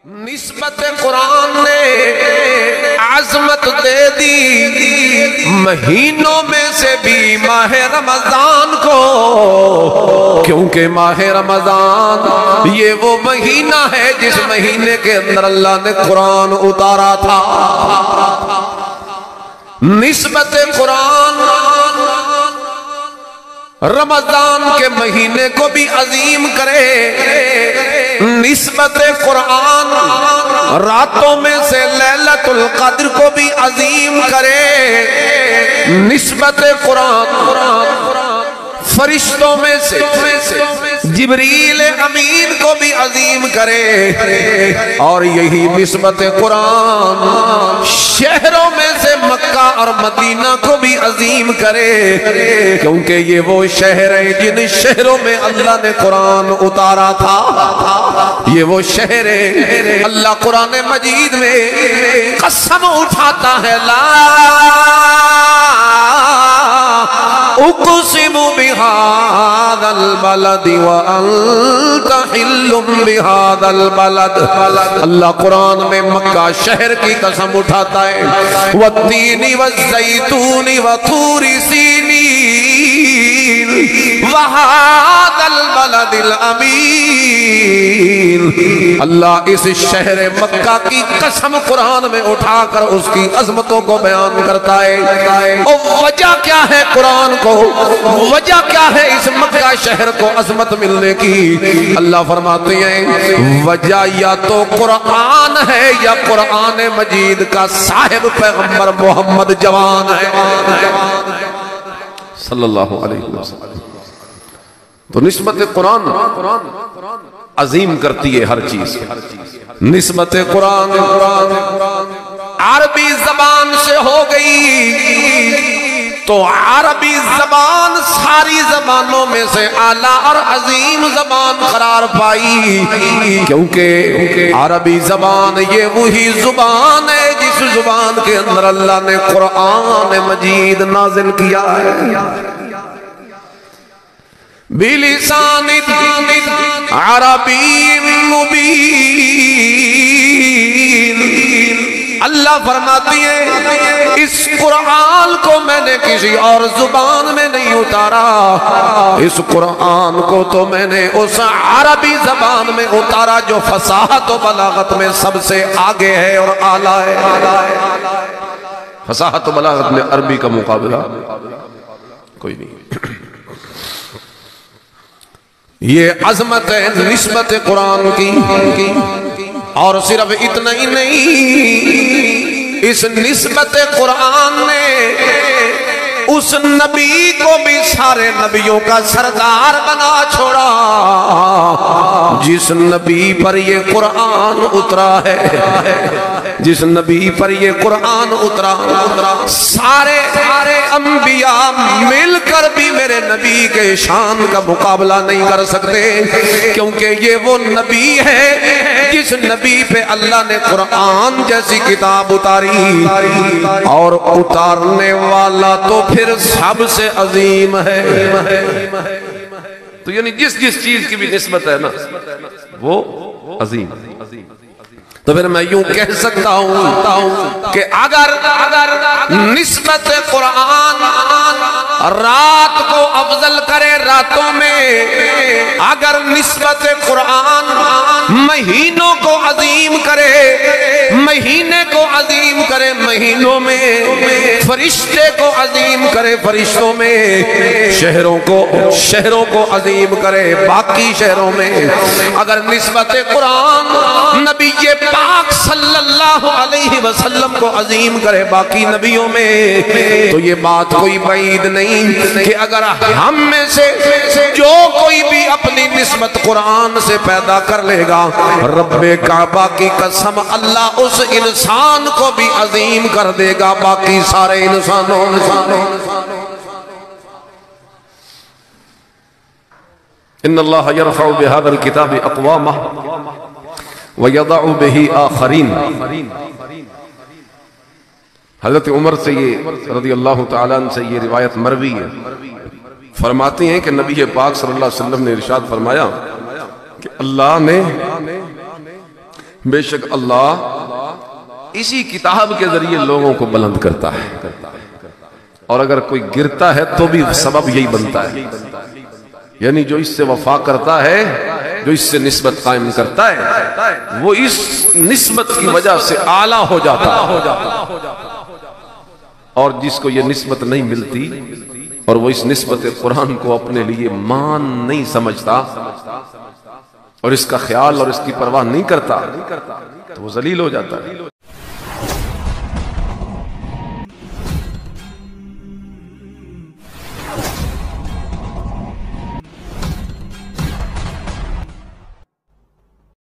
نسبت قرآن نے عظمت دے دی مہینوں میں سے بھی ماہ رمضان کو، کیونکہ ماہ رمضان یہ وہ مہینہ ہے جس مہینے کے اندر اللہ نے قرآن اتارا تھا۔ نسبت قرآن رمضان کے مہینے کو بھی عظیم کرے، نسبت قرآن راتوں میں سے لیلۃ القدر کو بھی عظیم کرے، نسبت قرآن فرشتوں میں سے جبریل امین کو بھی عظیم کرے، اور یہی نسبت قرآن شہروں میں سے مکہ اور مدینہ کو بھی عظیم کرے، کیونکہ یہ وہ شہر ہیں جن شہروں میں اللہ نے قرآن اتارا تھا۔ یہ وہ شہر ہیں اللہ قرآن مجید میں قسم اٹھاتا ہے، لا اقسم بهذا البلد وانت حل بهذا البلد۔ اللہ قرآن میں مکہ شہر کی قسم اٹھاتا ہے، والتین والزیتون وطور سینین وهذا البلد الامین۔ اللہ اس شہر مکہ کی قسم قرآن میں اٹھا کر اس کی عظمتوں کو بیان کرتا ہے۔ اور وجہ کیا ہے قرآن کو، وجہ کیا ہے اس مکہ شہر کو عظمت ملنے کی؟ اللہ فرماتے ہیں وجہ یا تو قرآن ہے یا قرآن مجید کا صاحب پیغمبر محمد جوان ہے صلی اللہ علیہ وسلم۔ تو نسبت قرآن عظیم کرتی ہے ہر چیز۔ نسبت قرآن عربی زبان سے ہو گئی تو عربی زبان ساری زبانوں میں سے اعلیٰ اور عظیم زبان قرار پائی، کیونکہ عربی زبان یہ وہی زبان ہے جس زبان کے اندر اللہ نے قرآن مجید نازل کیا ہے۔ بِلِسَانٍ عَرَبِيٍّ مُبِينٍ۔ اللہ فرماتی ہے اس قرآن کو میں نے کسی اور زبان میں نہیں اتارا، اس قرآن کو تو میں نے اس عربی زبان میں اتارا جو فصاحت و بلاغت میں سب سے آگے ہے اور اعلیٰ ہے۔ فصاحت و بلاغت میں عربی کا مقابلہ کوئی نہیں۔ یہ عظمت ہے نسبت قرآن کی، اور صرف اتنا ہی نہیں، اس نسبت قرآن نے اس نبی کو بھی سارے نبیوں کا سردار بنا چھوڑا جس نبی پر یہ قرآن اترا ہے، جس نبی پر یہ قرآن اترا۔ سارے انبیاء مل کر بھی میرے نبی کے شان کا مقابلہ نہیں کر سکتے، کیونکہ یہ وہ نبی ہے جس نبی پہ اللہ نے قرآن جیسی کتاب اتاری، اور اتارنے والا تو پھر سب سے عظیم ہے۔ تو یعنی جس چیز کی بھی نسبت ہے نا وہ عظیم۔ تو پھر میں یوں کہہ سکتا ہوں کہ اگر نسبت قرآن رات کو افضل کرے راتوں میں، اگر نسبت قرآن مہینوں کو عظیم کرے، مہینے کو عظیم کرے مہینوں میں، فرشتے کو عظیم کرے فرشتوں میں، شہروں کو عظیم کرے باقی شہروں میں، اگر نسبت قرآن نبی پاک صلی اللہ علیہ وسلم کو عظیم کرے باقی نبیوں میں، تو یہ بات کوئی بعید نہیں کہ اگر ہم میں سے جو کوئی بھی اپنی نسبت قرآن سے پیدا کر لے گا، رب کعبہ کی قسم اللہ اس انسان کو بھی عظیم کر دے گا باقی سارے انسانوں۔ ان اللہ یرفع بہذا الکتاب اقوامہ وَيَضَعُ بِهِ آخَرِينَ۔ حضرت عمر سے یہ رضی اللہ تعالیٰ عنہ سے یہ روایت مروی ہے، فرماتے ہیں کہ نبی پاک صلی اللہ علیہ وسلم نے ارشاد فرمایا کہ اللہ نے بے شک اللہ اسی کتاب کے ذریعے لوگوں کو بلند کرتا ہے، اور اگر کوئی گرتا ہے تو بھی سبب یہی بنتا ہے، یعنی جو اس سے وفا کرتا ہے، جو اس سے نسبت قائم کرتا ہے، وہ اس نسبت کی وجہ سے اعلیٰ ہو جاتا ہے، اور جس کو یہ نسبت نہیں ملتی اور وہ اس نسبت قرآن کو اپنے لیے مان نہیں سمجھتا اور اس کا خیال اور اس کی پرواہ نہیں کرتا تو وہ ذلیل ہو جاتا ہے۔